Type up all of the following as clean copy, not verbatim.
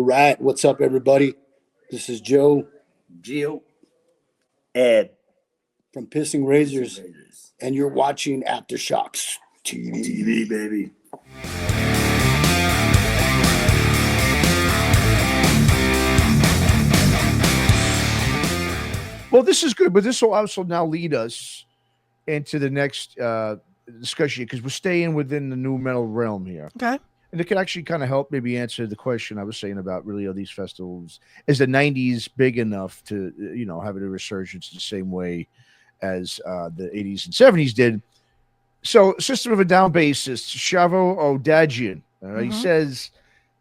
right. What's up, everybody? This is Joe Geo, Ed, from Pissing Razors, and you're watching Aftershocks TV. TV, baby. Well, this is good, but this will also now lead us into the next discussion because we're staying within the new metal realm here. Okay. And it can actually kind of help maybe answer the question I was saying about really are these festivals, is the 90s big enough to, have a resurgence the same way as the 80s and 70s did? So System of a Down bassist, Shavo Odadjian, he says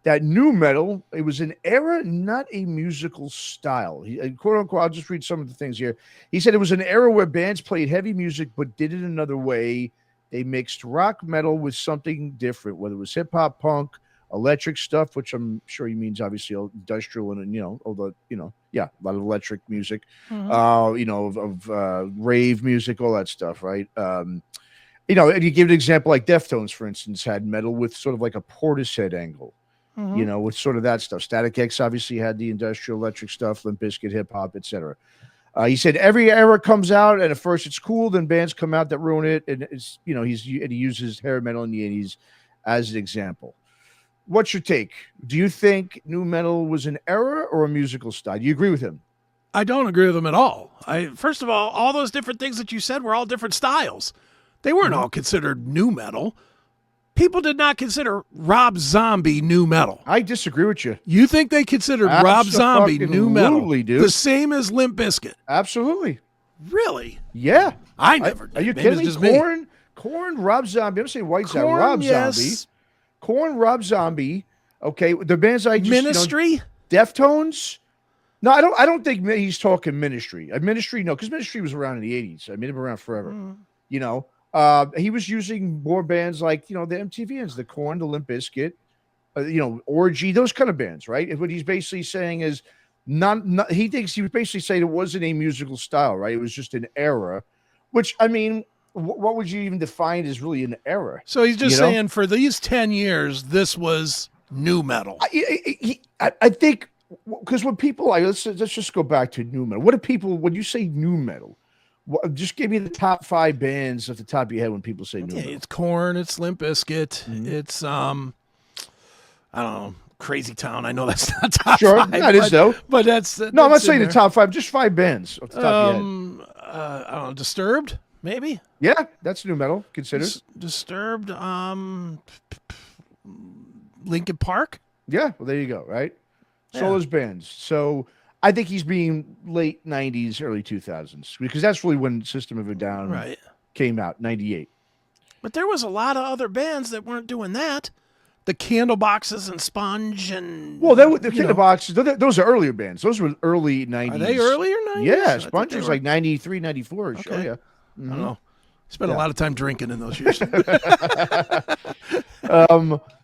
that new metal, it was an era, not a musical style. He, quote unquote, I'll just read some of the things here. He said it was an era where bands played heavy music but did it another way. They mixed rock metal with something different, whether it was hip hop, punk, electric stuff, which I'm sure he means obviously industrial and a lot of electric music, rave music, all that stuff, right? And you give an example like Deftones, for instance, had metal with sort of like a Portishead angle, with sort of that stuff. Static X obviously had the industrial electric stuff, Limp Bizkit, hip hop, etc. He said every era comes out, and at first it's cool. Then bands come out that ruin it, and it's he uses hair metal in the 80s as an example. What's your take? Do you think new metal was an era or a musical style? Do you agree with him? I don't agree with him at all. First of all those different things that you said were all different styles. They weren't all considered new metal. People did not consider Rob Zombie new metal. I disagree with you. You think they considered Rob Zombie new metal? Absolutely, dude. The same as Limp Bizkit? Absolutely. Really? Yeah. I never did. Are you Maybe kidding me? Corn, Rob Zombie. I'm saying White Side, Rob Zombie. Corn, Rob Zombie. Okay, the bands I just Ministry? Deftones. No, I don't think he's talking Ministry. Ministry, no, because Ministry was around in the 80s. I mean, they've been around forever. He was using more bands like, the MTVs, the Korn, the Limp Bizkit, Orgy, those kind of bands, right? What he's basically saying is he thinks he was basically saying it wasn't a musical style, right? It was just an era, which, I mean, what would you even define as really an era? So he's just saying for these 10 years, this was new metal. I think, because when people, let's just go back to new metal. What do people, when you say new metal, just give me the top 5 bands off the top of your head when people say new metal. It's Korn, it's Limp Bizkit, it's I don't know, Crazy Town. I know that's not top 5. That is though. But that's I'm not saying the top 5, just 5 bands off the top of your head. I don't know, Disturbed, maybe. Yeah, that's new metal considered. Disturbed, Linkin Park. Yeah, well there you go, right? So those bands. So I think he's being late 90s, early 2000s, because that's really when System of a Down came out, 98. But there was a lot of other bands that weren't doing that. The Candleboxes and Sponge and... Well, the Candleboxes, those are earlier bands. Those were early 90s. Are they earlier 90s? Yeah, Sponge was like 93, 94. Okay. Oh, yeah. I don't know. Spent a lot of time drinking in those years.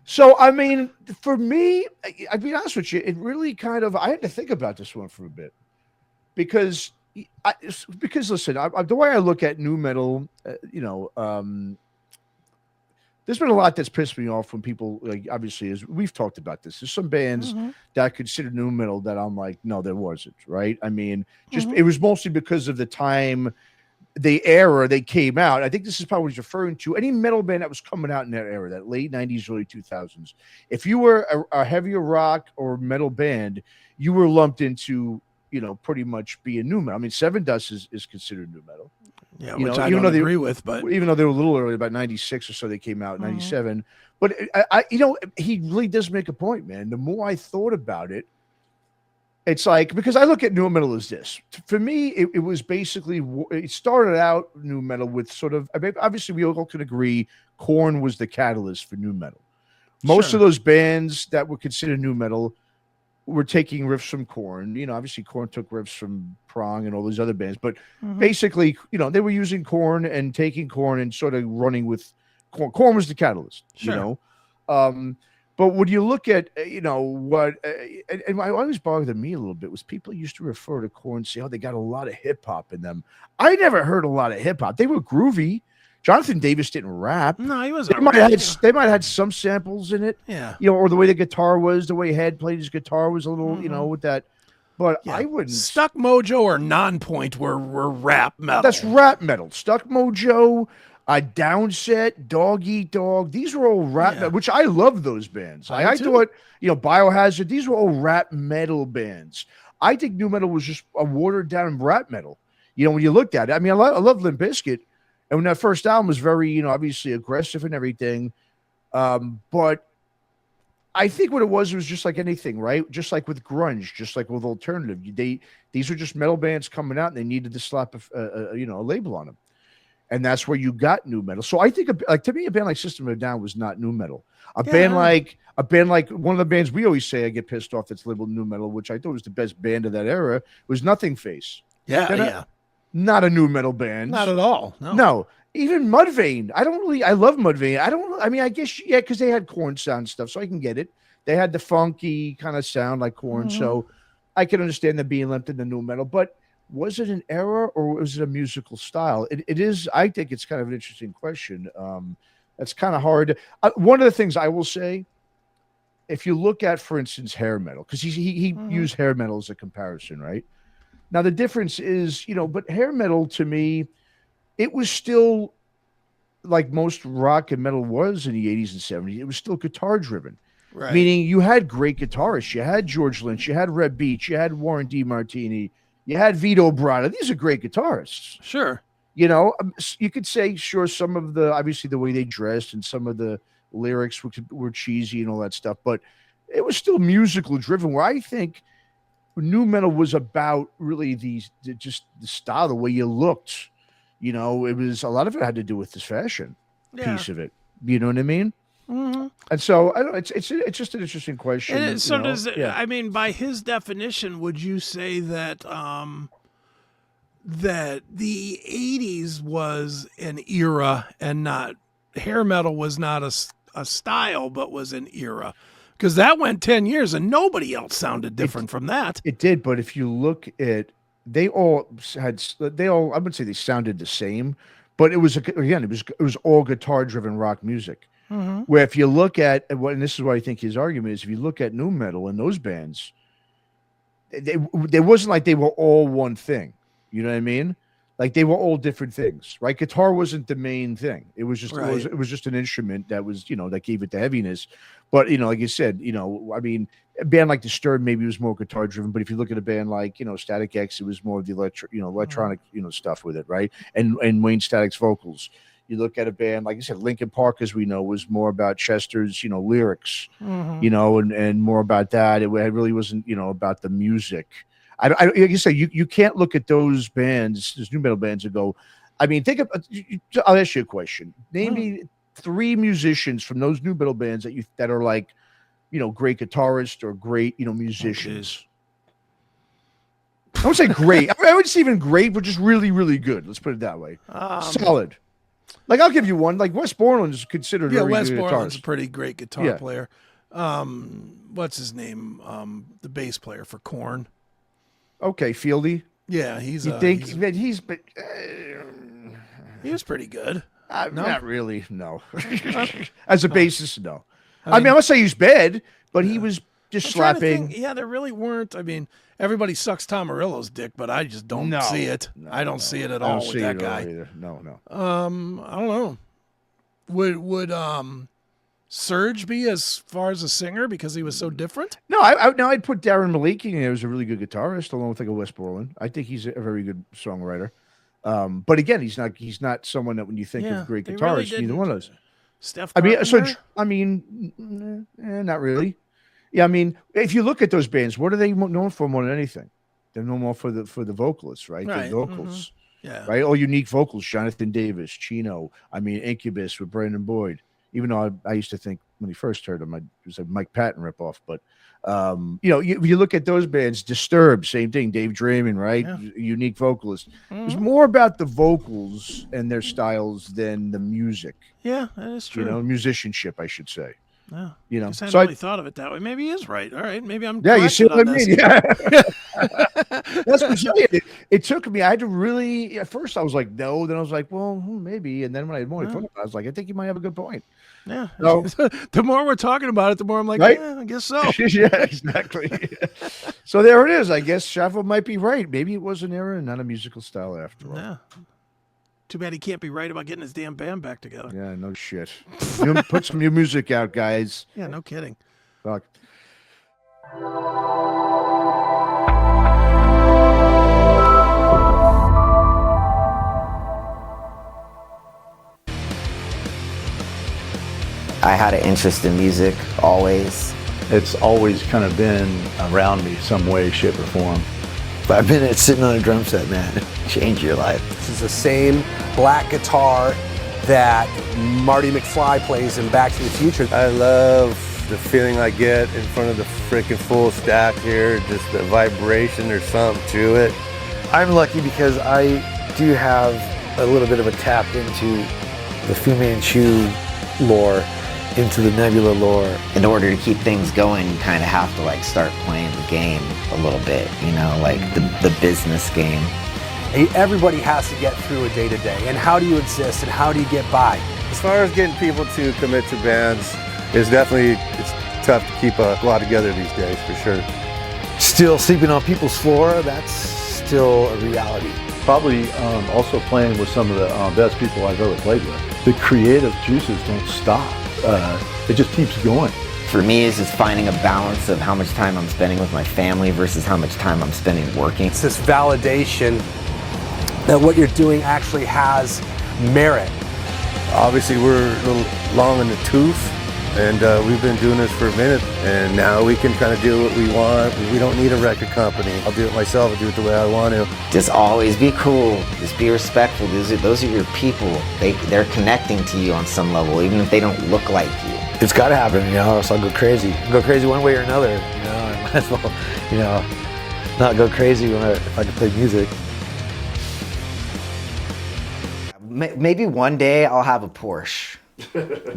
So, I mean, for me, I'll be honest with you, it really kind of, I had to think about this one for a bit because listen, the way I look at new metal, there's been a lot that's pissed me off when people, like, obviously, as we've talked about this, there's some bands that I consider new metal that I'm like, no, there wasn't, right? I mean, it was mostly because of the time, the era they came out. I think this is probably what he's referring to. Any metal band that was coming out in that era, that late 90s, early 2000s. If you were a heavier rock or metal band, you were lumped into, pretty much being new metal. I mean, Seven Dust is considered new metal. Yeah, which I don't agree with, but even though they were a little early, about 96 or so, they came out in 97. But he really does make a point, man. The more I thought about it, it's like, because I look at new metal as this. For me, it was basically, it started out new metal with sort of, I mean, obviously we all can agree Korn was the catalyst for new metal. Most of those bands that were considered new metal were taking riffs from Korn. Obviously Korn took riffs from Prong and all these other bands, but basically, they were using Korn and taking Korn and sort of running with Korn. Korn was the catalyst, But when you look at, what, and what always bothered me a little bit was people used to refer to Korn and say, oh, they got a lot of hip hop in them. I never heard a lot of hip hop. They were groovy. Jonathan Davis didn't rap. No, he wasn't. They might have had some samples in it, Yeah. or the way the guitar was, the way Head played his guitar was a little, with that. But Yeah. I wouldn't. Stuck Mojo or Non-Point were rap metal. That's rap metal. Stuck Mojo, Downset, Dog Eat Dog. These were all rap, metal, which I love those bands. I thought, Biohazard. These were all rap metal bands. I think new metal was just a watered down rap metal. When you looked at it, I mean, I love Limp Bizkit, and when that first album was very, obviously aggressive and everything, but I think what it was just like anything, right? Just like with grunge, just like with alternative, these were just metal bands coming out, and they needed to slap a label on them, and that's where you got new metal. So I think, to me, a band like System of a Down was not new metal. A band like one of the bands we always say I get pissed off that's labeled new metal, which I thought was the best band of that era, was Nothing Face. Yeah. Not a new metal band. Not at all. No. Even Mudvayne. I love Mudvayne. I guess, because they had Korn sound stuff, so I can get it. They had the funky kind of sound like Korn, so I can understand them being lumped into new metal. But was it an era or was it a musical style? It is. I think it's kind of an interesting question. That's kind of hard. One of the things I will say, if you look at, for instance, hair metal, because he used hair metal as a comparison, right? Now, the difference is, but hair metal to me, it was still like most rock and metal was in the 80s and 70s. It was still guitar driven, Right. Meaning you had great guitarists. You had George Lynch, you had Red Beach, you had Warren DeMartini, you had Vito Bratta. These are great guitarists. Sure. You could say, sure, some of obviously the way they dressed and some of the lyrics were cheesy and all that stuff, but it was still musical driven, where I think new metal was about really just the style, the way you looked. It was a lot of it had to do with this fashion piece of it. You know what I mean? Mm-hmm. And so I don't. It's just an interesting question. I mean, by his definition, would you say that that the 80s was an era and not hair metal was not a style, but was an era? Because that went 10 years and nobody else sounded different from that. It did, but if you look at, I wouldn't say they sounded the same, but it was all guitar driven rock music. Mm-hmm. Where if you look at, and this is what I think his argument is, if you look at new metal and those bands, they wasn't like they were all one thing. You know what I mean? Like they were all different things, right? Guitar wasn't the main thing. It was just it was just an instrument that was, that gave it the heaviness. But like you said, I mean, a band like Disturbed maybe was more guitar driven. But if you look at a band like Static X, it was more of the electronic stuff with it, right? And Wayne Static's vocals. You look at a band like I said, Linkin Park, as we know, was more about Chester's lyrics, and more about that. It really wasn't about the music. Like you say, you can't look at those bands, those new metal bands, and go. I mean, I'll ask you a question. Name me 3 musicians from those new metal bands that are like, great guitarists or great, musicians. I would say great. I would say even great, but just really, really good. Let's put it that way. Solid. Like I'll give you one. Like Wes Borland is considered. Yeah, a very Wes good Borland's guitarist. a pretty great guitar player. What's his name? The bass player for Korn. Okay, Fieldy. Yeah, he's. You think that he was pretty good. No? Not really. No. As a bassist, no. I mean, I'm not saying he's bad, but he was just slapping. Yeah, there really weren't. I mean, everybody sucks Tom Morello's dick, but I just don't see it. I don't see it at all with that guy. No. I don't know. Would Serge be as far as a singer because he was so different? No, I'd put Darren Maliki in there as a really good guitarist, along with like a Wes Borland. I think he's a very good songwriter. But again, he's not someone that when you think of great guitarists, neither one of those. Steph. Not really. Yeah, I mean, if you look at those bands, what are they known for more than anything? They're known more for the vocalists, right? Right. The vocals. Mm-hmm. Yeah. Right? All unique vocals, Jonathan Davis, Chino, Incubus with Brandon Boyd. Even though I used to think when he first heard him, it was a Mike Patton ripoff. But, you look at those bands, Disturbed, same thing, Dave Draymond, right? Yeah. Unique vocalist. Mm-hmm. It was more about the vocals and their styles than the music. Yeah, that is true. Musicianship, I should say. Yeah. You know, I hadn't so really thought of it that way. Maybe he is right. All right. Maybe I'm yeah, you see corrected what I on mean? this. Yeah. That's what I'm saying. It took me, I had to really, at first I was like, no, then I was like, well, maybe. And then when I had more thought about it, I was like, I think you might have a good point. Yeah. So, The more we're talking about it, the more I'm like, right? yeah, I guess so. Yeah, exactly. So there it is. I guess Shavo might be right. Maybe it was an era and not a musical style after all. Yeah. Too bad he can't be right about getting his damn band back together. Yeah, no shit. Put some new music out, guys. Yeah, no kidding. Fuck. I had an interest in music always. It's always kind of been around me some way, shape, or form. 5 minutes sitting on a drum set, man. Change your life. This is the same black guitar that Marty McFly plays in Back to the Future. I love the feeling I get in front of the freaking full stack here, just the vibration or something to it. I'm lucky because I do have a little bit of a tap into the Fu Manchu lore, into the Nebula lore. In order to keep things going, you kind of have to like start playing the game a little bit, you know, like the business game. Everybody has to get through a day-to-day, and how do you exist and how do you get by? As far as getting people to commit to bands, it's tough to keep a lot together these days, for sure. Still sleeping on people's floor, that's still a reality. Probably also playing with some of the best people I've ever played with. The creative juices don't stop. It just keeps going. For me, it's just finding a balance of how much time I'm spending with my family versus how much time I'm spending working. It's this validation that what you're doing actually has merit. Obviously, we're a little long in the tooth, and we've been doing this for a minute, and now we can kind of do what we want. We don't need a record company. I'll do it myself. I'll do it the way I want to. Just always be cool. Just be respectful. Those are your people. They're connecting to you on some level, even if they don't look like you. It's got to happen, you know, or else I'll go crazy. I'll go crazy one way or another, you know. I might as well, you know, not go crazy if I can play music. Maybe one day I'll have a Porsche,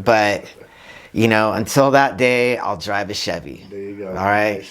but you know, until that day, I'll drive a Chevy. There you go. All right.